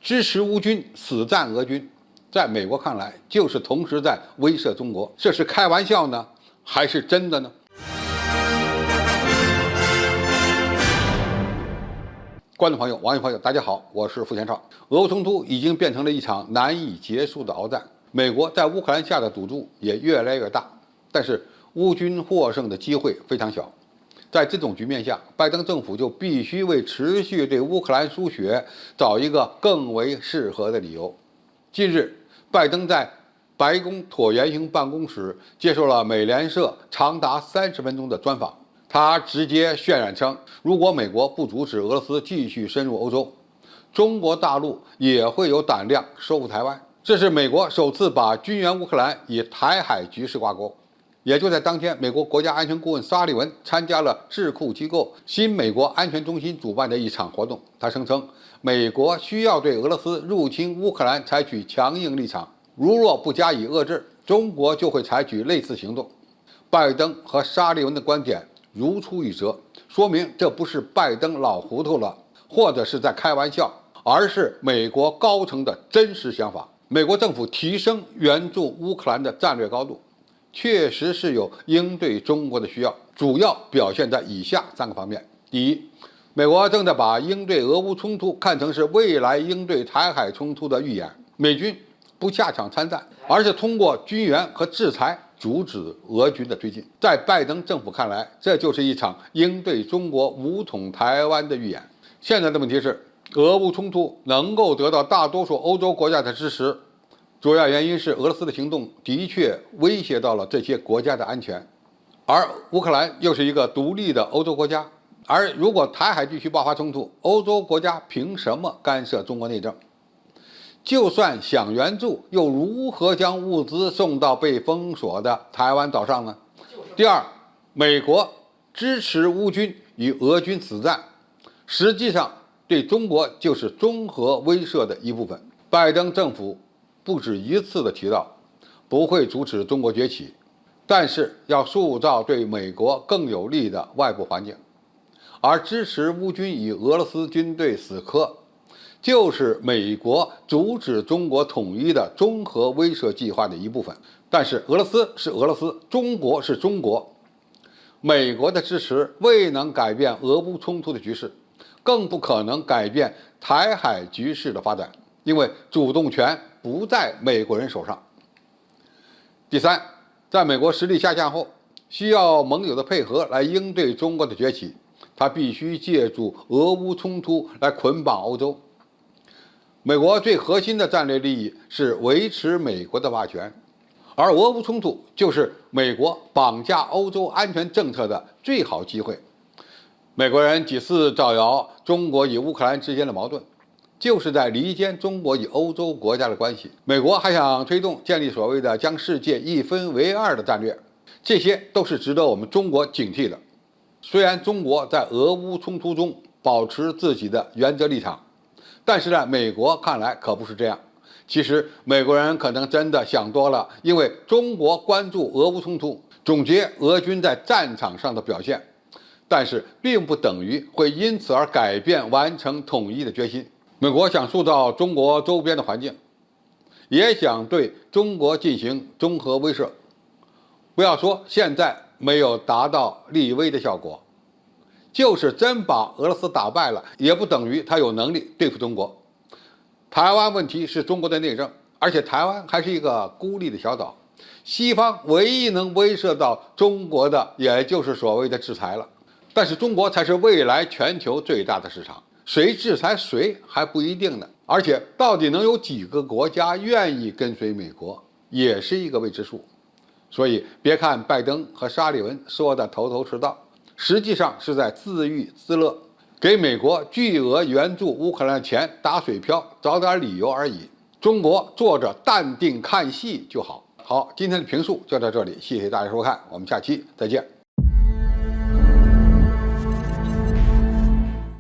支持乌军死战俄军，在美国看来就是同时在威慑中国，这是开玩笑呢，还是真的呢？观众朋友、网友朋友，大家好，我是付前超。俄乌冲突已经变成了一场难以结束的鏖战，美国在乌克兰下的赌注也越来越大，但是乌军获胜的机会非常小。在这种局面下，拜登政府就必须为持续对乌克兰输血找一个更为适合的理由。近日，拜登在白宫椭圆形办公室接受了美联社长达30分钟的专访。他直接渲染称，如果美国不阻止俄罗斯继续深入欧洲，中国大陆也会有胆量收复台湾。这是美国首次把军援乌克兰与台海局势挂钩。也就在当天，美国国家安全顾问沙利文参加了智库机构新美国安全中心主办的一场活动。他声称，美国需要对俄罗斯入侵乌克兰采取强硬立场，如若不加以遏制，中国就会采取类似行动。拜登和沙利文的观点如出一辙，说明这不是拜登老糊涂了，或者是在开玩笑，而是美国高层的真实想法。美国政府提升援助乌克兰的战略高度，确实是有应对中国的需要，主要表现在以下3个方面。第一，美国正在把应对俄乌冲突看成是未来应对台海冲突的预演，美军不下场参战，而是通过军援和制裁阻止俄军的推进。在拜登政府看来，这就是一场应对中国武统台湾的预演。现在的问题是，俄乌冲突能够得到大多数欧洲国家的支持，主要原因是俄罗斯的行动的确威胁到了这些国家的安全，而乌克兰又是一个独立的欧洲国家。而如果台海地区爆发冲突，欧洲国家凭什么干涉中国内政？就算想援助，又如何将物资送到被封锁的台湾岛上呢？第二，美国支持乌军与俄军死战，实际上对中国就是综合威慑的一部分。拜登政府不止一次地提到，不会阻止中国崛起，但是要塑造对美国更有利的外部环境。而支持乌军与俄罗斯军队死磕，就是美国阻止中国统一的综合威慑计划的一部分。但是俄罗斯是俄罗斯，中国是中国，美国的支持未能改变俄乌冲突的局势，更不可能改变台海局势的发展，因为主动权不在美国人手上。第三，在美国实力下降后，需要盟友的配合来应对中国的崛起，他必须借助俄乌冲突来捆绑欧洲。美国最核心的战略利益是维持美国的霸权，而俄乌冲突就是美国绑架欧洲安全政策的最好机会。美国人几次造谣中国与乌克兰之间的矛盾，就是在离间中国与欧洲国家的关系。美国还想推动建立所谓的将世界一分为二的战略，这些都是值得我们中国警惕的。虽然中国在俄乌冲突中保持自己的原则立场，但是在美国看来可不是这样。其实美国人可能真的想多了，因为中国关注俄乌冲突，总结俄军在战场上的表现，但是并不等于会因此而改变完成统一的决心。美国想塑造中国周边的环境，也想对中国进行综合威慑。不要说现在没有达到立威的效果，就是真把俄罗斯打败了，也不等于他有能力对付中国。台湾问题是中国的内政，而且台湾还是一个孤立的小岛，西方唯一能威慑到中国的，也就是所谓的制裁了。但是中国才是未来全球最大的市场，谁制裁谁还不一定呢。而且到底能有几个国家愿意跟随美国，也是一个未知数。所以别看拜登和沙利文说的头头是道，实际上是在自娱自乐，给美国巨额援助乌克兰的钱打水漂，找点理由而已。中国坐着淡定看戏就好。好，今天的评述就到这里，谢谢大家收看，我们下期再见。